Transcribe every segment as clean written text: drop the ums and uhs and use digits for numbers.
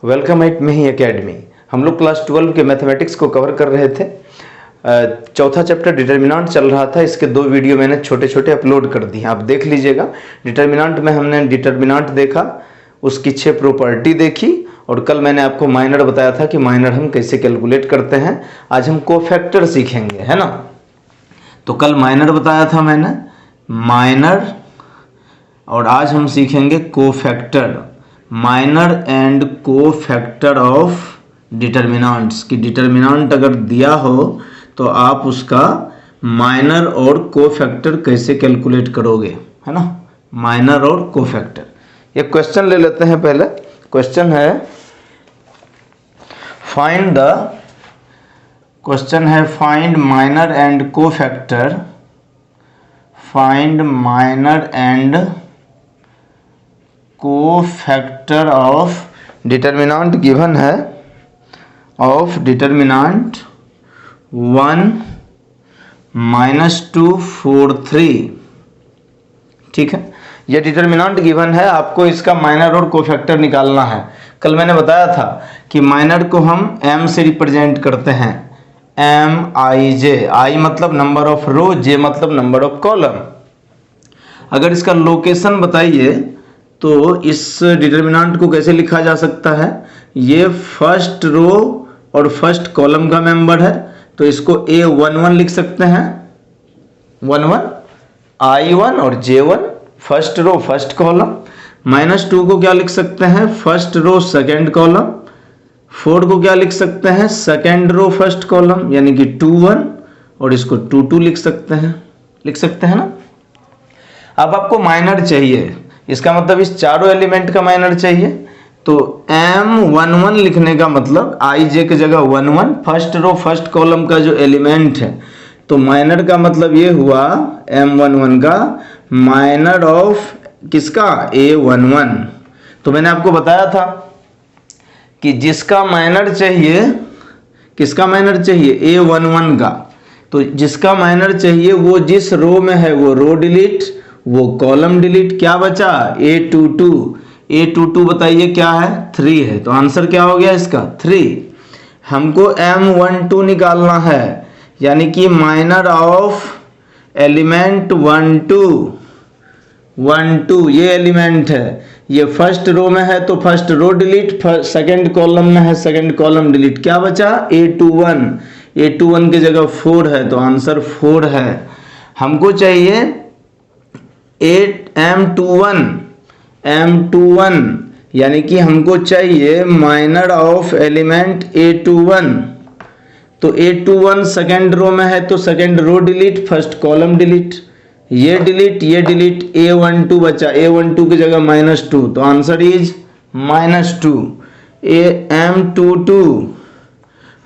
Welcome at me academy. हम लोग class 12 के मैथमेटिक्स को कवर कर रहे थे। चौथा चैप्टर डिटर्मिनेंट चल रहा था। इसके 2 वीडियो मैंने छोटे छोटे अपलोड कर दिए, आप देख लीजिएगा। डिटर्मिनेंट में हमने डिटर्मिनेंट देखा, उसकी 6 प्रॉपर्टी देखी, और कल मैंने आपको माइनर बताया था कि माइनर हम कैसे कैलकुलेट करते हैं। आज हम कोफैक्टर सीखेंगे, है ना। तो कल माइनर बताया था मैंने, माइनर, और आज हम सीखेंगे cofactor, minor and cofactor of determinants. कि डिटर्मिनेंट अगर दिया हो तो आप उसका माइनर और कोफैक्टर कैसे कैलकुलेट करोगे, है ना। माइनर और कोफैक्टर। एक क्वेश्चन ले लेते हैं। पहले क्वेश्चन है find minor and cofactor, find minor and cofactor of determinant given है, ऑफ डिटर्मिनेंट 1 -2 4 3। ठीक है, ये डिटर्मिनेंट गिवन है, आपको इसका माइनर और कोफैक्टर निकालना है। कल मैंने बताया था कि माइनर को हम m से रिप्रेजेंट करते हैं, MIJ। I मतलब नंबर ऑफ रो, J मतलब नंबर ऑफ कॉलम। अगर इसका लोकेशन बताइए तो इस डिटर्मिनेंट को कैसे लिखा जा सकता है। ये फर्स्ट रो और फर्स्ट कॉलम का मेंबर है, तो इसको A11 लिख सकते हैं, 11 I1 और J1, first row first column. -2 को क्या लिख सकते हैं, फर्स्ट रो सेकेंड कॉलम। 4 को क्या लिख सकते हैं, सेकेंड रो फर्स्ट कॉलम, यानी कि 21, और इसको 22 लिख सकते हैं ना। अब आपको माइनर चाहिए, इसका मतलब इस चारों एलिमेंट का माइनर चाहिए। तो M11 लिखने का मतलब IJ की जगह 11, फर्स्ट रो फर्स्ट कॉलम का जो एलिमेंट है, तो माइनर का मतलब ये हुआ M11 का माइनर ऑफ किसका, A11। तो मैंने आपको बताया था कि जिसका माइनर चाहिए, किसका माइनर चाहिए, A11 का। तो जिसका माइनर चाहिए वो जिस रो में है वो रो डिलीट, वो कॉलम डिलीट। क्या बचा, A22 बताइए क्या है, 3 है। तो आंसर क्या हो गया इसका, 3। हमको M12 निकालना है, यानी कि माइनर ऑफ एलिमेंट 12 ये एलिमेंट है। ये फर्स्ट रो में है तो first row delete, second column में है सेकंड कॉलम डिलीट। क्या बचा, A21 की जगह 4 है, तो आंसर 4 है। हमको चाहिए M21, यानी कि हमको चाहिए माइनर ऑफ एलिमेंट A21। तो A21 सेकेंड रो में है तो second row delete, first column delete, ये डिलीट A12 बचा, A12 की जगह -2, तो आंसर इज -2। M22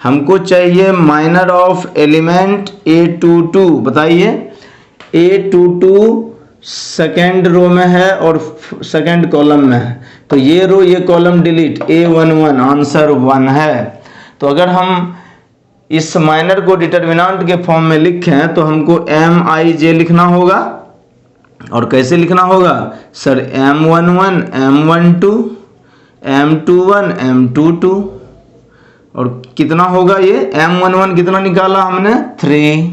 हमको चाहिए माइनर ऑफ एलिमेंट A22। बताइए, A22 सेकेंड रो में है और सेकेंड कॉलम में है, तो ये रो ये कॉलम डिलीट, A11 आंसर 1 है। तो अगर हम इस माइनर को डिटर्मिनेंट के फॉर्म में लिखें तो हमको MIJ लिखना होगा। और कैसे लिखना होगा sir, M11 M12 M21 M22, और कितना होगा ये, M11 कितना निकाला हमने, 3,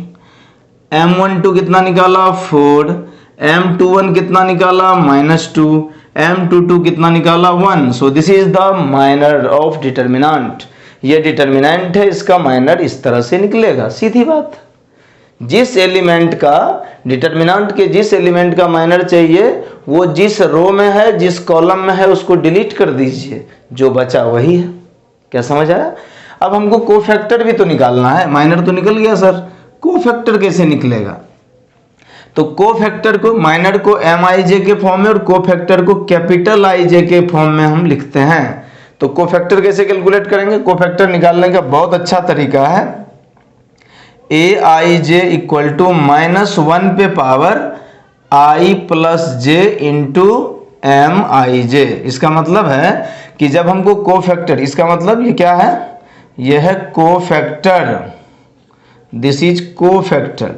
M12 कितना निकाला, 4, M21 कितना निकाला, -2, M22 कितना निकाला, 1। So this is the minor of determinant. ये डिटर्मिनेंट है, इसका माइनर इस तरह से निकलेगा, सीधी बात। जिस एलिमेंट का डिटर्मिनेंट के जिस एलिमेंट का माइनर चाहिए वो जिस रो में है जिस कॉलम में है उसको डिलीट कर दीजिए, जो बचा वही है। क्या समझ आया। अब हमको कोफैक्टर भी तो निकालना है, माइनर तो निकल गया सर, कोफैक्टर कैसे निकलेगा। तो कोफैक्टर को, माइनर को MIJ के फॉर्म में और कोफैक्टर को कैपिटल IJ के फॉर्म में हम लिखते हैं। तो कोफैक्टर कैसे कैलकुलेट करेंगे, कोफैक्टर निकालने का बहुत अच्छा तरीका है, AIJ इक्वल टू -1 पे power I + J into MIJ। इसका मतलब है कि जब हमको कोफैक्टर, इसका मतलब ये क्या है, यह है कोफैक्टर, दिस इज कोफैक्टर।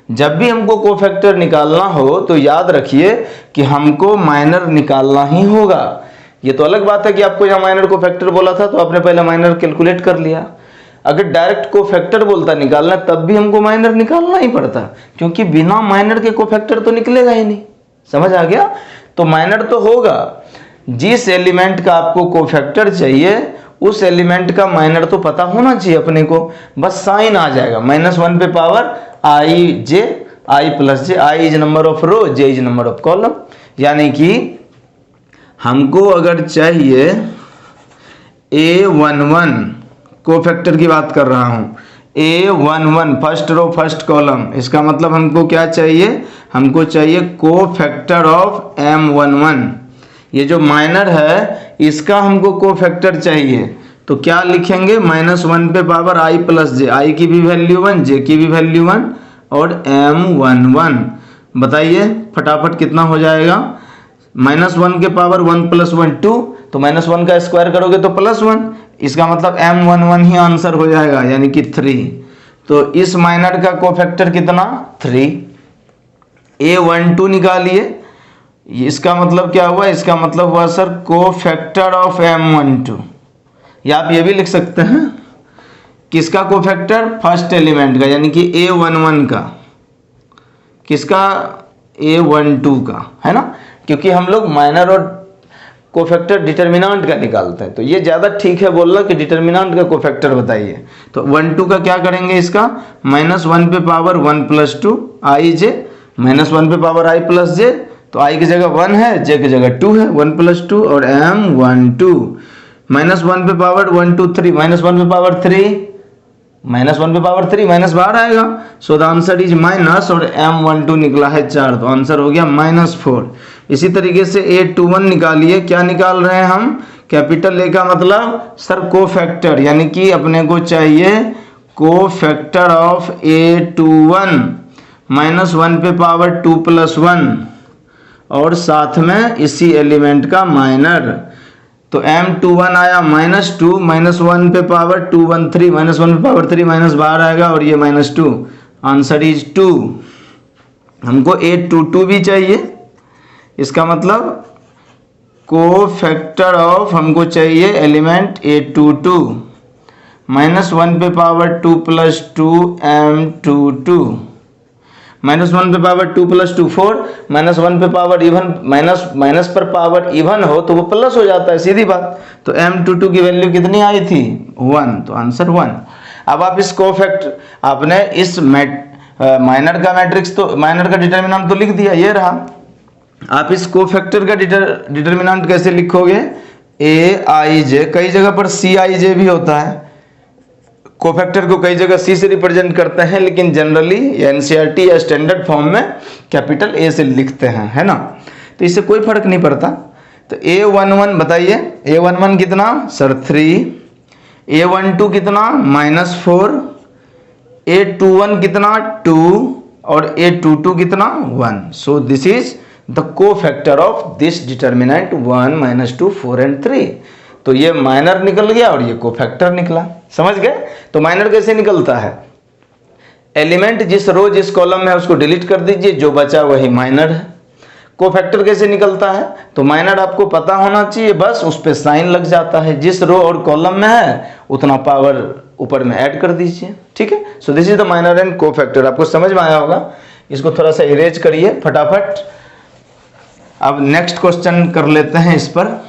जब भी हमको कोफैक्टर निकालना हो तो याद रखिए कि हमको माइनर निकालना ही होगा। ये तो अलग बात है कि आपको यहाँ माइनर कोफैक्टर बोला था तो आपने पहले माइनर कैलकुलेट कर लिया। अगर डायरेक्ट कोफैक्टर बोलता निकालना तब भी हमको माइनर निकालना ही पड़ता, क्योंकि बिना माइनर के कोफैक्टर तो निकलेगा ही नहीं। समझ आ गया? तो माइनर तो होगा, जिस एलिमेंट का आपको कोफैक्टर चाहिए उस एलिमेंट का माइनर तो पता होना चाहिए अपने को, बस साइन आ जाएगा -1 पे power I J, I plus J, I is number of row, J is number of column. यानी कि हमको अगर चाहिए A11 कोफैक्टर की बात कर रहा हूं, A11 first row first column, इसका मतलब हमको क्या चाहिए, हमको चाहिए कोफैक्टर ऑफ M11। ये जो माइनर है इसका हमको कोफैक्टर चाहिए, तो क्या लिखेंगे, -1 पे पावर आई प्लस जे, आई की भी वैल्यू 1, जे की भी वैल्यू 1 और M11। बताइए फटाफट कितना हो जाएगा, -1 के पावर 1 + 1 2, तो -1 का स्क्वायर करोगे तो +1, इसका मतलब M11 ही आंसर हो जाएगा, यानी कि 3। तो इस माइनर का कोफैक्टर कितना, 3। A12 निकालिए, इसका मतलब क्या हुआ, इसका मतलब हुआ सर कोफैक्टर ऑफ M12। या आप ये भी लिख सकते हैं किसका कोफैक्टर, फर्स्ट एलिमेंट का, यानी कि A11 का, किसका, A12 का, है ना, क्योंकि हम लोग माइनर और कोफैक्टर डिटर्मिनेंट का निकालते हैं, तो ये ज़्यादा ठीक है बोलना कि डिटर्मिनेंट का कोफैक्टर बताइए। तो 1 2 का क्या करेंगे, इसका -1 पे पावर 1 + 2 आई जे, -1 पे पावर आई प्लस जे, तो आई की जगह 1 है, जे की जगह 2 है, 1 + 2 और M12, -1 पे पावर 1 2 3, -1 पे पावर 3, -1 पे पावर 3 माइनस बाहर आएगा, so the answer is minus, और M12 निकला है 4, तो आंसर हो गया -4। इसी तरीके से A21 निकालिए, क्या निकाल रहे हैं हम, कैपिटल ए का मतलब सर कोफैक्टर, यानी कि अपने को चाहिए कोफैक्टर ऑफ A21, -1 पे पावर 2 + 1 और साथ में इसी एलिमेंट का माइनर, तो M21 आया -2, -1 पे पावर 2 1 3, -1 पे पावर 3 माइनस बाहर आएगा और ये -2, आंसर इज 2। हमको A22 भी चाहिए, इसका मतलब कोफैक्टर ऑफ हमको चाहिए एलिमेंट A22, -1 पे पावर 2 + 2 M22, -1 पे पावर 2 + 2 4, -1 पे पावर इवन, माइनस पर पावर इवन हो तो वो प्लस हो जाता है, सीधी बात। तो M22 की वैल्यू कितनी आई थी, 1, तो आंसर 1। अब आप इस कोफैक्टर, आपने इस माइनर का मैट्रिक्स, तो माइनर का डिटर्मिनेंट तो लिख दिया, ये रहा। आप इस कोफैक्टर का डिटर्मिनेंट कैसे लिखोगे, AIJ, कई जगह पर CIJ भी होता है, कोफैक्टर को कई जगह C से रिप्रेजेंट करते हैं, लेकिन जनरली NCERT या स्टैंडर्ड फॉर्म में कैपिटल A से लिखते हैं, है ना, तो इससे कोई फर्क नहीं पड़ता। तो A11 बताइए, A11 कितना सर 3, A12 कितना -4, A21 कितना 2 और A22 कितना 1। So this is the cofactor of this determinant 1 -2 4 and 3। तो ये माइनर निकल गया और ये कोफैक्टर निकला, समझ गए। तो माइनर कैसे निकलता है, एलिमेंट जिस रो जिस कॉलम में है उसको डिलीट कर दीजिए, जो बचा वही माइनर है। कोफैक्टर कैसे निकलता है, तो माइनर आपको पता होना चाहिए, बस उस पर साइन लग जाता है, जिस रो और कॉलम में है उतना पावर ऊपर में ऐड कर दीजिए, ठीक है। So this is the minor and cofactor, आपको समझ में आया होगा। इसको थोड़ा सा इरेज करिए फटाफट। अब नेक्स्ट क्वेश्चन कर लेते हैं इस पर।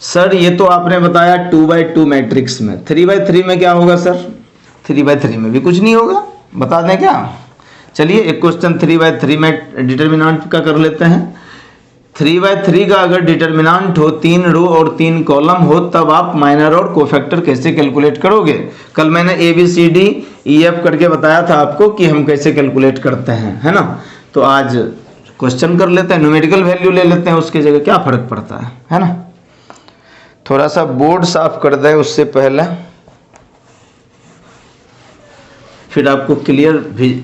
सर ये तो आपने बताया 2/2 मैट्रिक्स में, 3/3 में क्या होगा सर, 3/3 में भी कुछ नहीं होगा, बता दें क्या। चलिए एक क्वेश्चन 3/3 में डिटर्मिनेंट का कर लेते हैं। 3/3 का अगर डिटर्मिनेंट हो, 3 रो और 3 कॉलम हो, तब आप माइनर और कोफैक्टर कैसे कैलकुलेट करोगे। कल मैंने ABCDEF करके बताया था आपको कि हम कैसे कैलकुलेट करते हैं, है ना। तो आज क्वेश्चन कर लेते हैं, न्यूमेरिकल वैल्यू ले लेते हैं उसकी जगह, क्या फर्क पड़ता है ना। थोड़ा सा बोर्ड साफ कर दें उससे पहले, फिर आपको क्लियर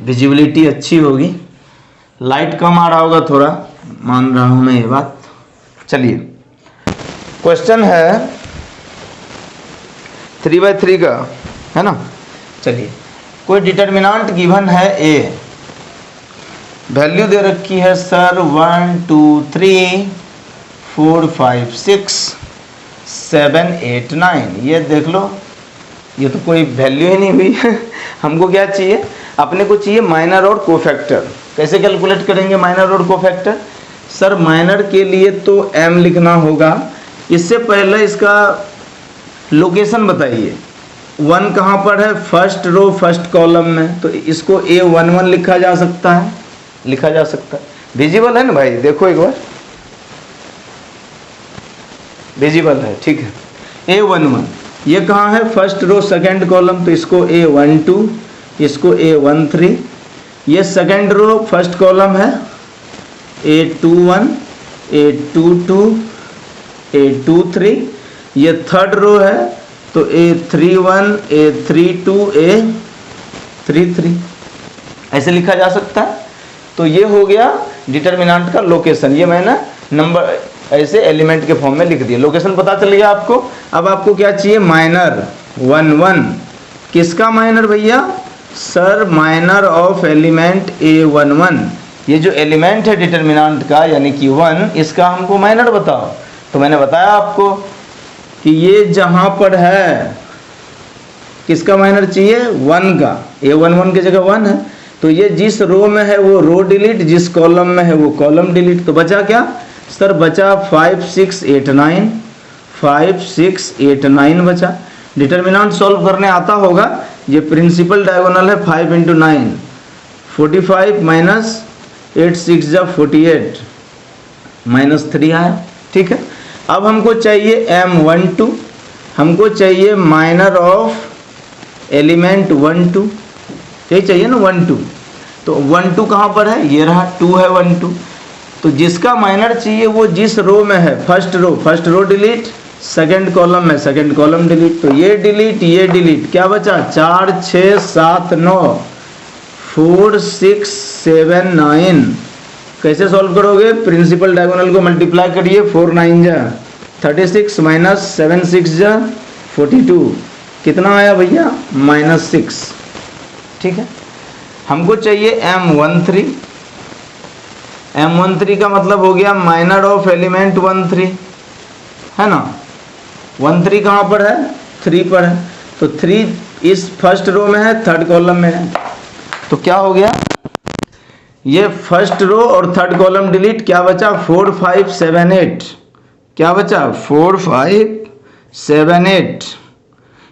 विजिबिलिटी अच्छी होगी। लाइट कम आ रहा होगा थोड़ा, मान रहा हूं मैं ये बात। चलिए क्वेश्चन है 3/3 का, है ना। चलिए कोई डिटर्मिनेंट गिवन है A, वैल्यू दे रखी है सर 1 2 3 4 5 6 7 8 9। ये देख लो, ये तो कोई वैल्यू ही नहीं हुई हमको क्या चाहिए, अपने को चाहिए माइनर और कोफैक्टर। कैसे कैलकुलेट करेंगे माइनर और कोफैक्टर? सर माइनर के लिए तो m लिखना होगा। इससे पहले इसका लोकेशन बताइए, 1 कहाँ पर है? फर्स्ट रो फर्स्ट कॉलम में, तो इसको A11 लिखा जा सकता है, लिखा जा सकता है। विजिबल है ना भाई? देखो एक बार, विजिबल है, ठीक है। A11 ये कहाँ है? फर्स्ट रो सेकंड कॉलम, तो इसको A12, इसको A13। ये सेकंड रो फर्स्ट कॉलम है, A21, A22, A23। ये थर्ड रो है तो A31, A32, A33 ऐसे लिखा जा सकता है। तो ये हो गया डिटर्मिनेंट का लोकेशन। ये मैंने नंबर ऐसे एलिमेंट के फॉर्म में लिख दिया, लोकेशन पता चल गया आपको। अब आपको क्या चाहिए? माइनर 1 1। किसका माइनर भैया? Sir minor of element A11। ये जो एलिमेंट है डिटर्मिनेंट का यानी कि 1, इसका हमको माइनर बताओ। तो मैंने बताया आपको कि ये जहाँ पर है किसका माइनर चाहिए? 1 का। A11 की जगह 1 है, तो ये जिस रो में है वो रो डिलीट, जिस कॉलम में है वो कॉलम डिलीट। तो बचा क्या सर? बचा 5 6 8 9, 5 6 8 9 बचा। डिटर्मिनेंट सॉल्व करने आता होगा। ये प्रिंसिपल डायगोनल है 5 × 9 45 माइनस 8 6 जा 48 -3 आया, ठीक है। अब हमको चाहिए M12, हमको चाहिए माइनर ऑफ एलिमेंट 1 2, यही चाहिए ना 1 2। तो 1 2 कहाँ पर है? ये रहा, 2 है 1 2। तो जिसका माइनर चाहिए वो जिस रो में है, first row delete, second column में सेकंड कॉलम डिलीट। तो ये डिलीट, क्या बचा? 4 6 7 9 4 6 7 9। कैसे सॉल्व करोगे? प्रिंसिपल डायगोनल को मल्टीप्लाई करिए, 4 9 जा 36 माइनस 7 6 जा 42। कितना आया भैया? -6, ठीक है। हमको चाहिए M13। M13 का मतलब हो गया माइनर ऑफ एलिमेंट 1 3, है ना। 1 3 कहाँ पर है? 3 पर है, तो 3 इस फर्स्ट रो में है, थर्ड कॉलम में है। तो क्या हो गया? ये फर्स्ट रो और थर्ड कॉलम डिलीट, क्या बचा? 4 5 7 8। क्या बचा? 4 5 7 8।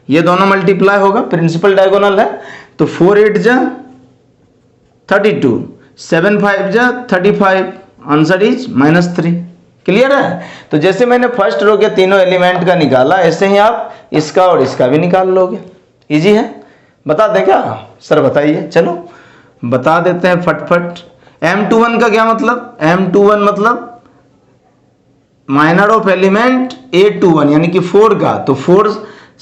ये दोनों मल्टीप्लाई होगा, प्रिंसिपल डायगोनल है, तो 4 8 जा 32, 7 5 जा 35, आंसर इज -3। क्लियर है? तो जैसे मैंने फर्स्ट रो के तीनों एलिमेंट का निकाला, ऐसे ही आप इसका और इसका भी निकाल लोगे। इजी है? बता दें क्या सर? बताइए, चलो बता देते हैं फटफट। M21 का क्या मतलब? M21 मतलब माइनर ऑफ एलिमेंट A21 यानी कि 4 का। तो 4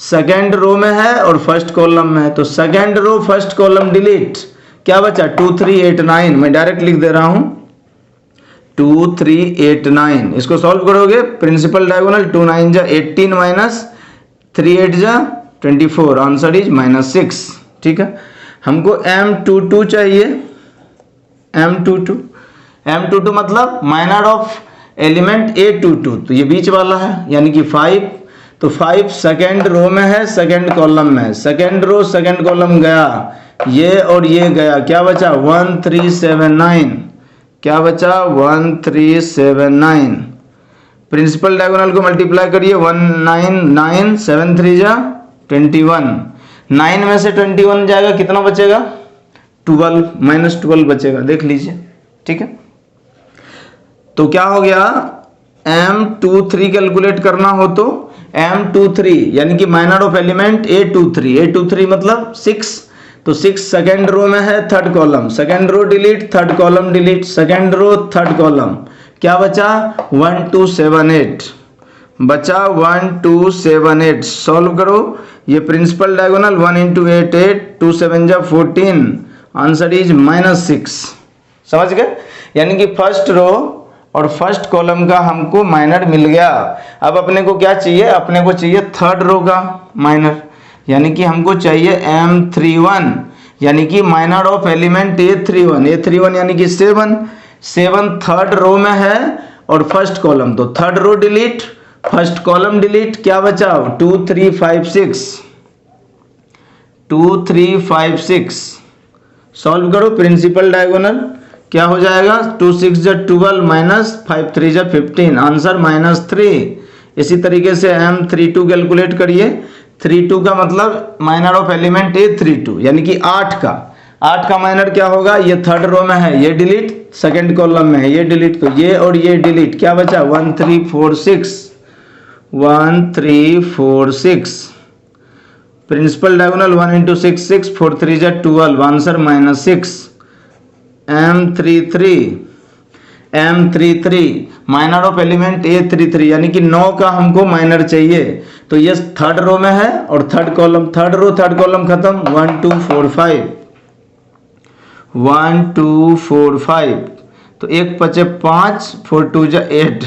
सेकेंड रो में है और फर्स्ट कॉलम में है, तो second row first column delete. क्या बचा? 2 3 8 9। मैं डायरेक्ट लिख दे रहा हूं 2 3 8 9। इसको सॉल्व करोगे, प्रिंसिपल डायगोनल 2 9 जा 18 माइनस 3 8 जा 24, आंसर इज -6, ठीक है। हमको M22 चाहिए। M22 मतलब माइनर ऑफ एलिमेंट A22, तो ये बीच वाला है यानी कि 5। तो 5 सेकेंड रो में है, सेकेंड कॉलम में है, सेकेंड रो सेकेंड कॉलम गया, ये और ये गया, क्या बचा? 1 3 7 9। क्या बचा? 1 3 7 9। प्रिंसिपल डायगोनल को मल्टीप्लाई करिए, 1 9 9 7 3 जा 21। 9 में से 21 जाएगा, कितना बचेगा? 12, -12 बचेगा, देख लीजिए, ठीक है। तो क्या हो गया? M23 कैलकुलेट करना हो तो M23 यानी कि माइनर ऑफ एलिमेंट A23 मतलब 6। तो 6 सेकेंड रो में है, third column, second row delete, third column delete, second row third column. क्या बचा? 1 2 7 8 बचा, 1 2 7 8। सॉल्व करो, ये प्रिंसिपल डायगोनल 1 × 8 8, 2 7 जा 14, आंसर इज -6। समझ गए? यानी कि फर्स्ट रो और फर्स्ट कॉलम का हमको माइनर मिल गया। अब अपने को क्या चाहिए? अपने को चाहिए थर्ड रो का माइनर, यानी कि हमको चाहिए M31। यानी कि माइनर ऑफ एलिमेंट A31 यानी कि 7 थर्ड रो में है और फर्स्ट कॉलम, तो third row delete, first column delete, क्या बचा 2 3 5 6। सॉल्व करो प्रिंसिपल डायगोनल, क्या हो जाएगा 2 6 जा 12 माइनस 5 3 जा 15, आंसर -3। इसी तरीके से M32 कैलकुलेट करिए। 32 का मतलब माइनर ऑफ एलिमेंट A32 यानी कि 8 का माइनर क्या होगा, ये थर्ड रो में है, ये डिलीट, सेकंड कॉलम में है, ये डिलीट, तो ये और ये डिलीट, क्या बचा 1 3 4 6। प्रिंसिपल डायगोनल 1 इंटू 6 6, 4 3 जा 12, answer -6। M33 minor of element A33 यानी कि 9 का हमको माइनर चाहिए, तो ये थर्ड रो में है और third column, third row third column खत्म, 1 2 4 5, तो 1 5 5, 4 2 जा 8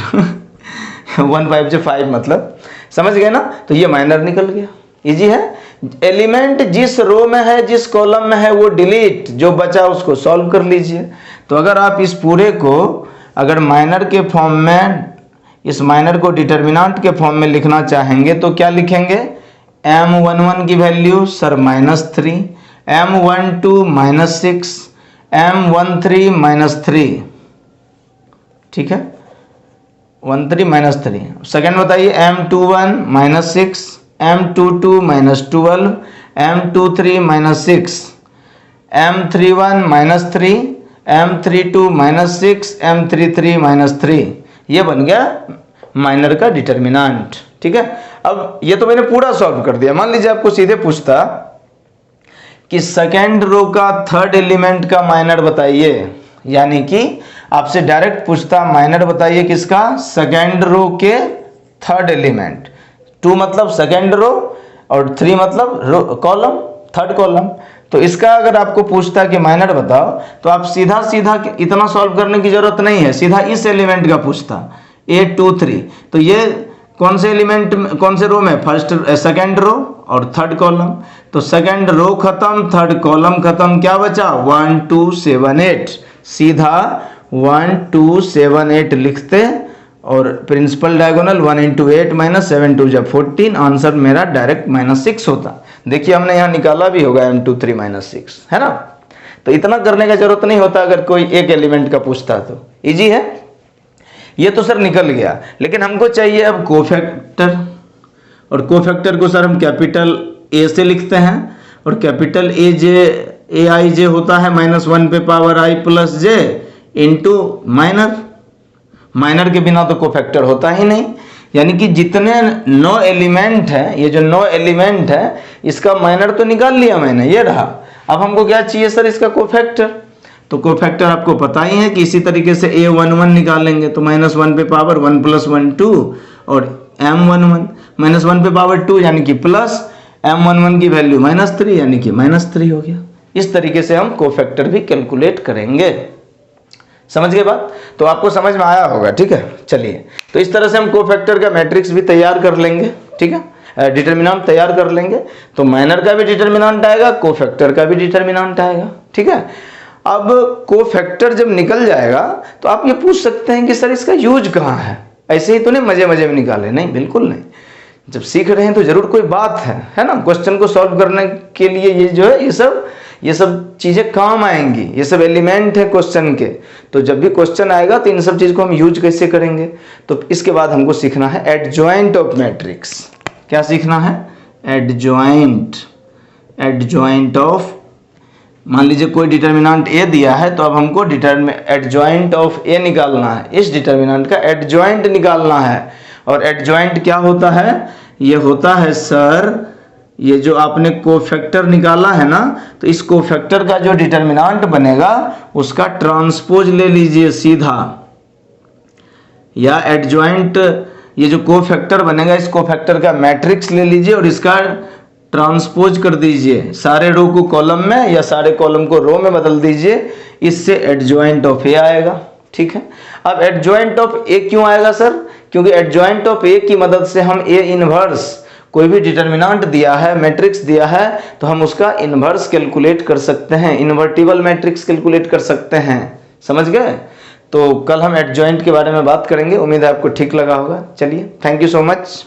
1 5 जा 5, मतलब समझ गए ना। तो ये माइनर निकल गया, इजी है। एलिमेंट जिस रो में है, जिस कॉलम में है, वो डिलीट, जो बचा उसको सॉल्व कर लीजिए। तो अगर आप इस पूरे को अगर माइनर के फॉर्म में, इस माइनर को डिटर्मिनेंट के फॉर्म में लिखना चाहेंगे तो क्या लिखेंगे, M11 की वैल्यू सर -3, M12 -6, M13 -3, ठीक है 13 -3। सेकेंड बताइए M21 -6, M22 -12, M23 -6, M31 -3, M32 -6, M33 -3, ये बन गया माइनर का डिटर्मिनेंट, ठीक है। अब ये तो मैंने पूरा सॉल्व कर दिया। मान लीजिए आपको सीधे पूछता कि सेकेंड रो का थर्ड एलिमेंट का माइनर बताइए, यानी कि आपसे डायरेक्ट पूछता माइनर बताइए किसका, सेकेंड रो के थर्ड एलिमेंट। 2 मतलब सेकेंड रो और 3 मतलब कॉलम, थर्ड कॉलम। तो इसका अगर आपको पूछता कि माइनर बताओ, तो आप सीधा इतना सॉल्व करने की जरूरत नहीं है, सीधा इस एलिमेंट का पूछता A23। तो ये कौन से एलिमेंट, कौन से रो में, फर्स्ट सेकेंड रो और थर्ड कॉलम। तो सेकेंड रो खत्म, थर्ड कॉलम खत्म, क्या बचा 1 2 7 8, सीधा 1 2 7 8 लिखते और प्रिंसिपल डायगोनल 1 इंटू 8 माइनस 7 2 जा 14, आंसर मेरा डायरेक्ट -6 होता। देखिए हमने यहाँ निकाला भी होगा M23 -6, है ना। तो इतना करने का जरूरत नहीं होता अगर कोई एक एलिमेंट का पूछता तो इजी है। ये तो सर निकल गया, लेकिन हमको चाहिए अब कोफैक्टर, और कोफैक्टर को सर हम कैपिटल A से लिखते हैं, और कैपिटल AI होता है -1 पे power I plus J into minor के बिना तो कोफैक्टर होता ही नहीं। यानी कि जितने 9 एलिमेंट है, ये जो 9 एलिमेंट है, इसका माइनर तो निकाल लिया मैंने, ये रहा। अब हमको क्या चाहिए सर, इसका कोफैक्टर। तो कोफैक्टर आपको पता ही है कि इसी तरीके से A11 निकालेंगे तो -1 पे पावर 1 + 1 2, और M11 -1 पे पावर 2 यानी कि प्लस, M11 की वैल्यू -3 यानी कि -3 हो गया। इस तरीके से हम कोफैक्टर भी कैलकुलेट करेंगे। समझ गए बात? तो आपको समझ में आया होगा, ठीक है। चलिए, तो इस तरह से हम कोफैक्टर का मैट्रिक्स भी तैयार कर लेंगे, ठीक है, डिटर्मिनेंट तैयार कर लेंगे। तो माइनर का भी डिटर्मिनेंट आएगा, कोफैक्टर का भी डिटर्मिनेंट आएगा, ठीक है। अब कोफैक्टर जब निकल जाएगा तो आप ये पूछ सकते हैं कि सर इसका यूज कहाँ है, ऐसे ही तो नहीं मजे मजे में निकाले, नहीं बिल्कुल नहीं। जब सीख रहे हैं तो जरूर कोई बात है ना। क्वेश्चन को सॉल्व करने के लिए ये जो है ये सब चीजें काम आएंगी, ये सब एलिमेंट है क्वेश्चन के। तो जब भी क्वेश्चन आएगा तो इन सब चीज को हम यूज कैसे करेंगे, तो इसके बाद हमको सीखना है एडजॉइंट ऑफ मैट्रिक्स। क्या सीखना है? एडजॉइंट ऑफ, मान लीजिए कोई डिटर्मिनेंट ए दिया है, तो अब हमको एडजॉइंट ऑफ ए निकालना है, इस डिटर्मिनेंट का एडजॉइंट निकालना है। और एडजॉइंट क्या होता है? ये होता है सर, ये जो आपने कोफैक्टर निकाला है ना, तो इस कोफैक्टर का जो डिटर्मिनेंट बनेगा उसका ट्रांसपोज ले लीजिए सीधा, या एडजॉइंट, ये जो कोफैक्टर बनेगा इस कोफैक्टर का मैट्रिक्स ले लीजिए और इसका ट्रांसपोज कर दीजिए, सारे रो को कॉलम में या सारे कॉलम को रो में बदल दीजिए, इससे एडजॉइंट ऑफ ए आएगा, ठीक है। अब एडजॉइंट ऑफ ए क्यों आएगा सर? क्योंकि एडजॉइंट ऑफ ए की मदद से हम ए इनवर्स कोई भी डिटर्मिनेंट दिया है, मैट्रिक्स दिया है, तो हम उसका इन्वर्स कैलकुलेट कर सकते हैं, इन्वर्टिबल मैट्रिक्स कैलकुलेट कर सकते हैं। समझ गए? तो कल हम एडजॉइंट के बारे में बात करेंगे। उम्मीद है आपको ठीक लगा होगा। चलिए, थैंक यू सो मच।